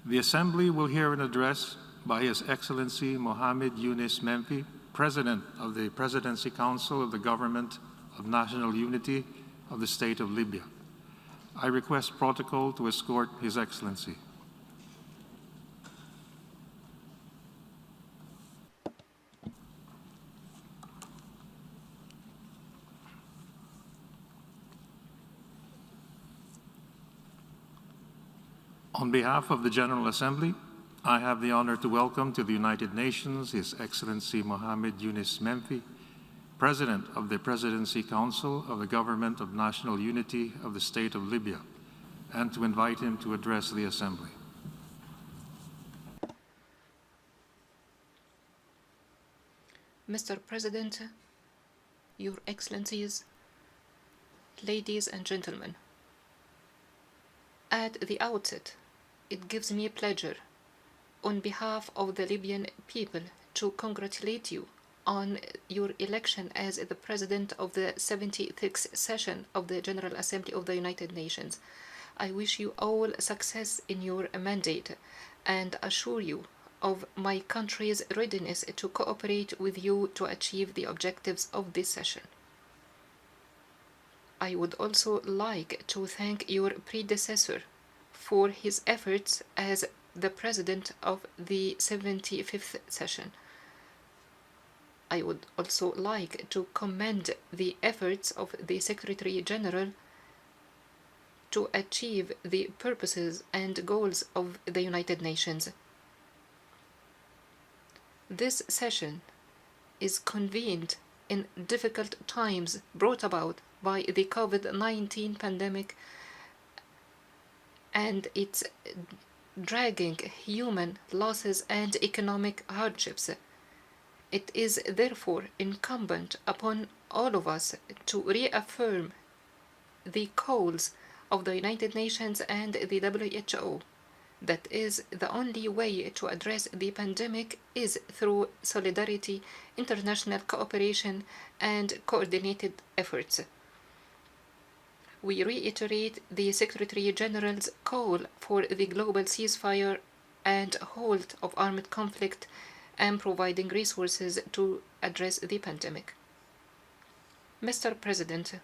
The Assembly will hear an address by His Excellency Mohammed Yunus Menfi, President of the Presidency Council of the Government of National Unity of the State of Libya. I request protocol to escort His Excellency. On behalf of the General Assembly, I have the honor to welcome to the United Nations His Excellency Mohammed Yunus Menfi, President of the Presidency Council of the Government of National Unity of the State of Libya, and to invite him to address the Assembly. Mr. President, Your Excellencies, ladies and gentlemen, at the outset, it gives me pleasure, on behalf of the Libyan people, to congratulate you on your election as the President of the 76th session of the General Assembly of the United Nations. I wish you all success in your mandate and assure you of my country's readiness to cooperate with you to achieve the objectives of this session. I would also like to thank your predecessor for his efforts as the President of the 75th session. I would also like to commend the efforts of the Secretary General to achieve the purposes and goals of the United Nations. This session is convened in difficult times brought about by the COVID-19 pandemic and its dragging human losses and economic hardships. It is therefore incumbent upon all of us to reaffirm the calls of the United Nations and the WHO. That is, the only way to address the pandemic is through solidarity, international cooperation, and coordinated efforts. We reiterate the Secretary General's call for the global ceasefire and halt of armed conflict and providing resources to address the pandemic. Mr. President,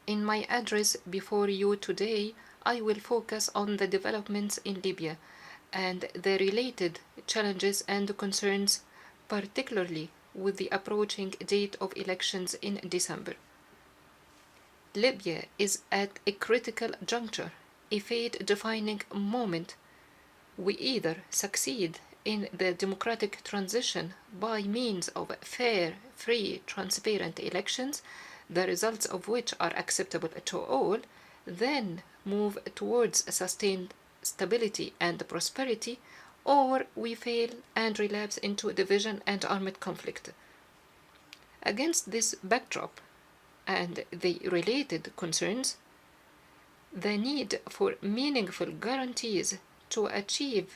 in my address before you today, I will focus on the developments in Libya and the related challenges and concerns, particularly with the approaching date of elections in December. Libya is at a critical juncture, a fate-defining moment. We either succeed in the democratic transition by means of fair, free, transparent elections, the results of which are acceptable to all, then move towards sustained stability and prosperity, or we fail and relapse into division and armed conflict. Against this backdrop and the related concerns, the need for meaningful guarantees to achieve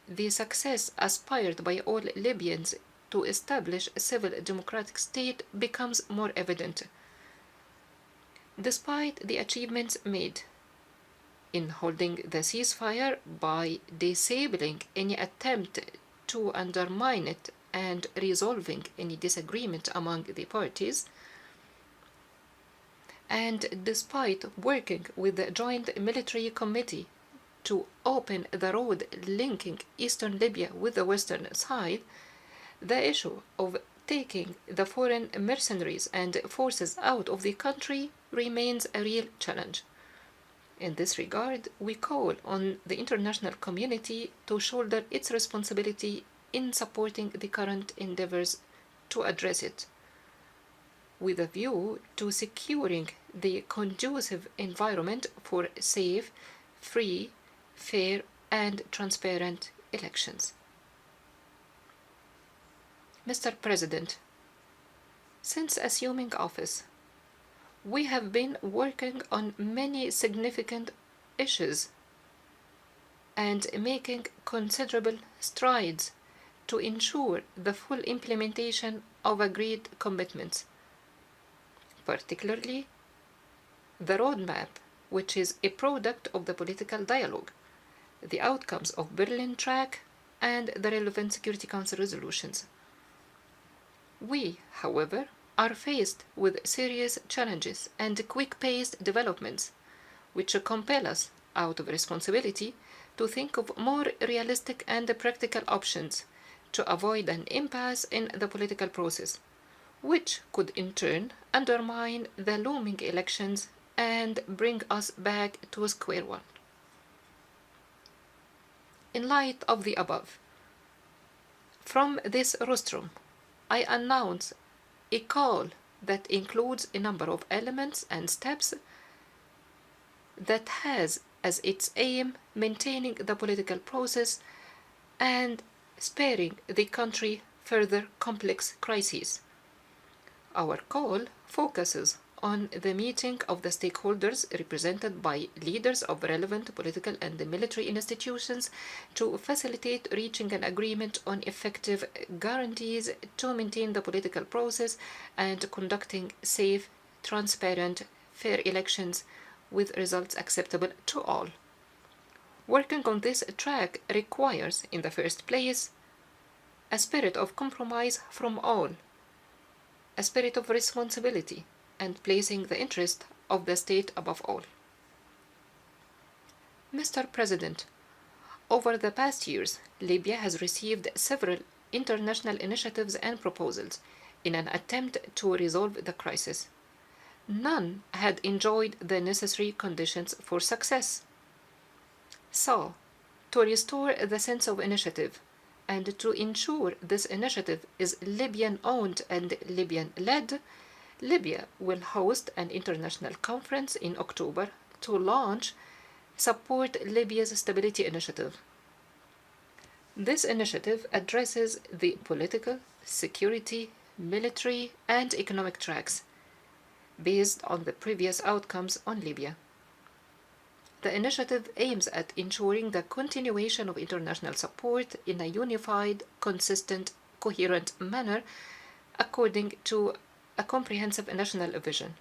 the success aspired by all Libyans to establish a civil democratic state becomes more evident. Despite the achievements made in holding the ceasefire by disabling any attempt to undermine it and resolving any disagreement among the parties, and despite working with the Joint Military Committee to open the road linking eastern Libya with the western side, the issue of taking the foreign mercenaries and forces out of the country remains a real challenge. In this regard, we call on the international community to shoulder its responsibility in supporting the current endeavors to address it, with a view to securing the conducive environment for safe, free, fair, and transparent elections. Mr. President, since assuming office, we have been working on many significant issues and making considerable strides to ensure the full implementation of agreed commitments, particularly the roadmap, which is a product of the political dialogue, the outcomes of Berlin Track and the relevant Security Council resolutions. We, however, are faced with serious challenges and quick-paced developments, which compel us, out of responsibility, to think of more realistic and practical options to avoid an impasse in the political process, which could in turn undermine the looming elections and bring us back to square one. In light of the above, from this rostrum, I announce a call that includes a number of elements and steps that has as its aim maintaining the political process and sparing the country further complex crises. Our call focuses on the meeting of the stakeholders represented by leaders of relevant political and military institutions to facilitate reaching an agreement on effective guarantees to maintain the political process and conducting safe, transparent, fair elections with results acceptable to all. Working on this track requires, in the first place, a spirit of compromise from all, a spirit of responsibility, and placing the interest of the state above all. Mr. President, over the past years, Libya has received several international initiatives and proposals in an attempt to resolve the crisis. None had enjoyed the necessary conditions for success. So, to restore the sense of initiative and to ensure this initiative is Libyan-owned and Libyan-led, Libya will host an international conference in October to launch Support Libya's Stability Initiative. This initiative addresses the political, security, military, and economic tracks based on the previous outcomes on Libya. The initiative aims at ensuring the continuation of international support in a unified, consistent, coherent manner according to a comprehensive national vision.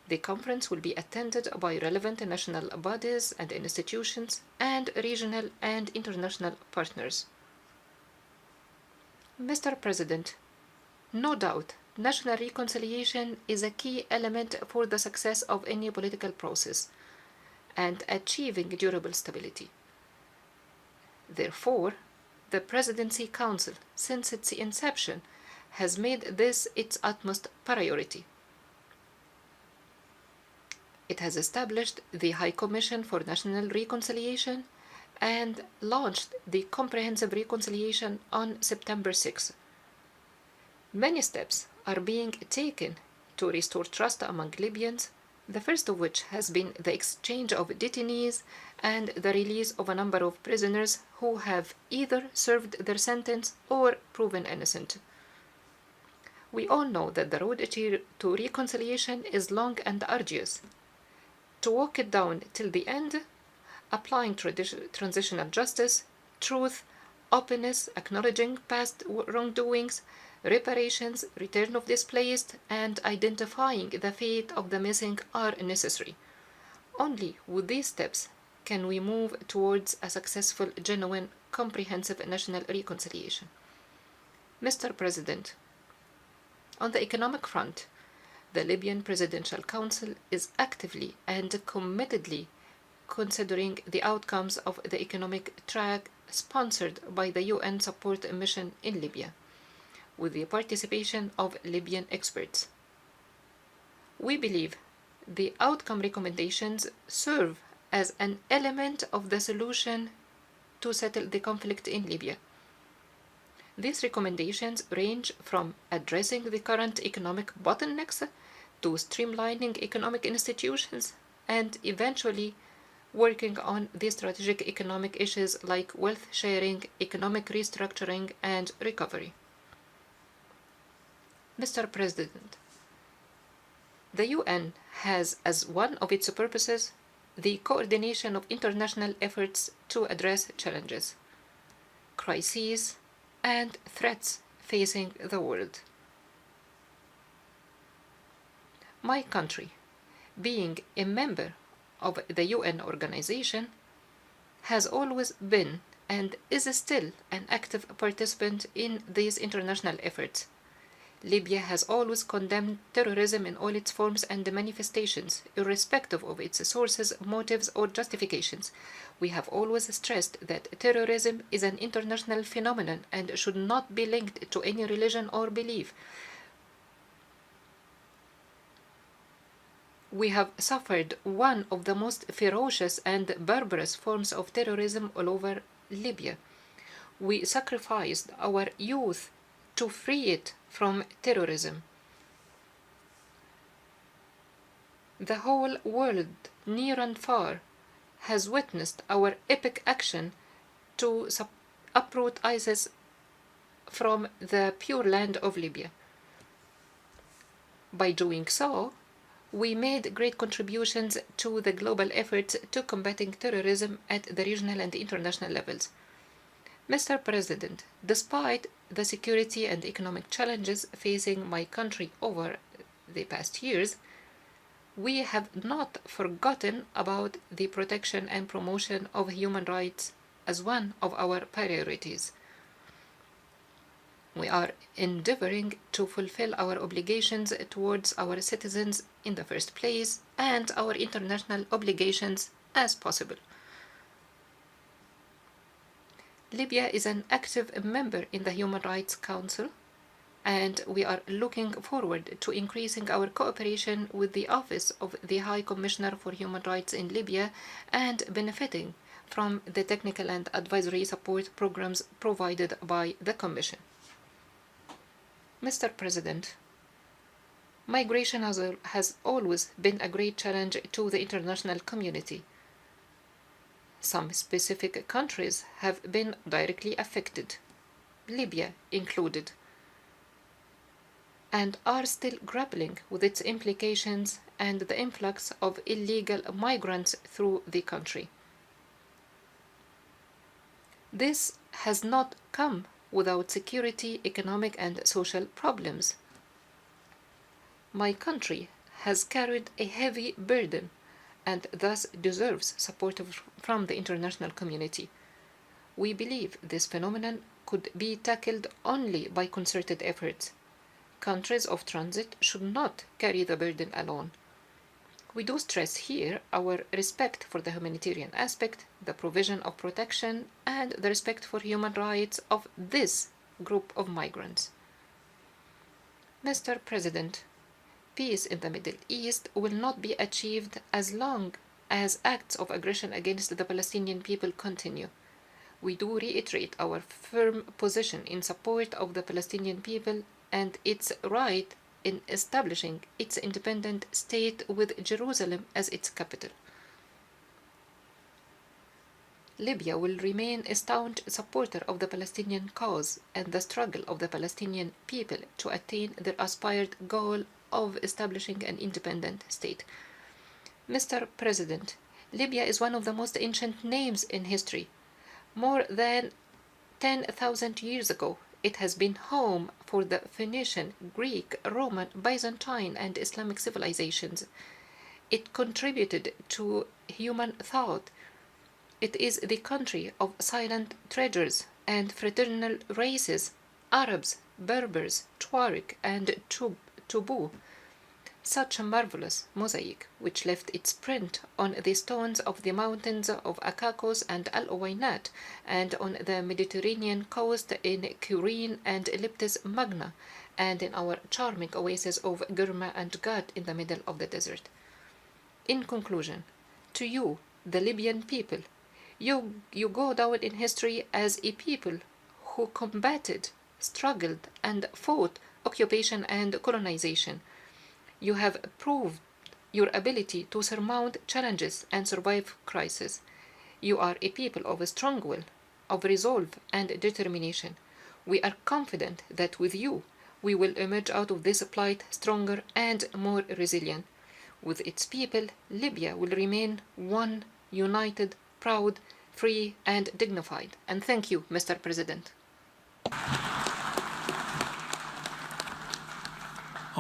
The conference will be attended by relevant national bodies and institutions and regional and international partners. Mr. President, no doubt, national reconciliation is a key element for the success of any political process and achieving durable stability. Therefore, the Presidency Council, since its inception, has made this its utmost priority. It has established the High Commission for National Reconciliation and launched the Comprehensive Reconciliation on September 6. Many steps are being taken to restore trust among Libyans, the first of which has been the exchange of detainees and the release of a number of prisoners who have either served their sentence or proven innocent. We all know that the road to reconciliation is long and arduous. To walk it down till the end, applying transitional justice, truth, openness, acknowledging past wrongdoings, reparations, return of displaced, and identifying the fate of the missing are necessary. Only with these steps can we move towards a successful, genuine, comprehensive national reconciliation. Mr. President, on the economic front, the Libyan Presidential Council is actively and committedly considering the outcomes of the economic track sponsored by the UN support mission in Libya, with the participation of Libyan experts. We believe the outcome recommendations serve as an element of the solution to settle the conflict in Libya. These recommendations range from addressing the current economic bottlenecks to streamlining economic institutions and eventually working on the strategic economic issues like wealth sharing, economic restructuring, and recovery. Mr. President, the UN has as one of its purposes the coordination of international efforts to address challenges, crises, and threats facing the world. My country, being a member of the UN organization, has always been and is still an active participant in these international efforts. Libya has always condemned terrorism in all its forms and manifestations, irrespective of its sources, motives, or justifications. We have always stressed that terrorism is an international phenomenon and should not be linked to any religion or belief. We have suffered one of the most ferocious and barbarous forms of terrorism all over Libya. We sacrificed our youth to free it from terrorism. The whole world, near and far, has witnessed our epic action to uproot ISIS from the pure land of Libya. By doing so, we made great contributions to the global efforts to combating terrorism at the regional and international levels. Mr. President, despite the security and economic challenges facing my country over the past years, we have not forgotten about the protection and promotion of human rights as one of our priorities. We are endeavoring to fulfill our obligations towards our citizens in the first place and our international obligations as possible. Libya is an active member in the Human Rights Council, and we are looking forward to increasing our cooperation with the Office of the High Commissioner for Human Rights in Libya and benefiting from the technical and advisory support programs provided by the Commission. Mr. President, migration has always been a great challenge to the international community. Some specific countries have been directly affected, Libya included, and are still grappling with its implications and the influx of illegal migrants through the country. This has not come without security, economic, and social problems. My country has carried a heavy burden and thus deserves support from the international community. We believe this phenomenon could be tackled only by concerted efforts. Countries of transit should not carry the burden alone. We do stress here our respect for the humanitarian aspect, the provision of protection, and the respect for human rights of this group of migrants. Mr. President, peace in the Middle East will not be achieved as long as acts of aggression against the Palestinian people continue. We do reiterate our firm position in support of the Palestinian people and its right in establishing its independent state with Jerusalem as its capital. Libya will remain a staunch supporter of the Palestinian cause and the struggle of the Palestinian people to attain their aspired goal of establishing an independent state. Mr. President, Libya is one of the most ancient names in history. More than 10,000 years ago, it has been home for the Phoenician, Greek, Roman, Byzantine, and Islamic civilizations. It contributed to human thought. It is the country of silent treasures and fraternal races, Arabs, Berbers, Tuareg, and Tubu. Such a marvelous mosaic, which left its print on the stones of the mountains of Akakos and Al-Uwainat, and on the Mediterranean coast in Kurine and Elliptis Magna, and in our charming oasis of Gurma and Gad in the middle of the desert. In conclusion, to you, the Libyan people, you go down in history as a people who combated, struggled, and fought occupation and colonization. You have proved your ability to surmount challenges and survive crises. You are a people of a strong will, of resolve and determination. We are confident that with you, we will emerge out of this plight stronger and more resilient. With its people, Libya will remain one, united, proud, free, and dignified. And thank you, Mr. President.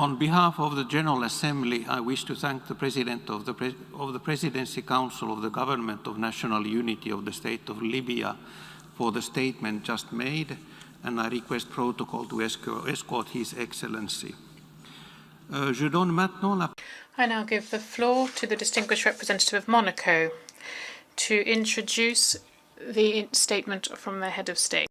On behalf of the General Assembly, I wish to thank the President of the Presidency Council of the Government of National Unity of the State of Libya for the statement just made, and I request protocol to escort His Excellency. I now give the floor to the distinguished representative of Monaco to introduce the statement from the head of state.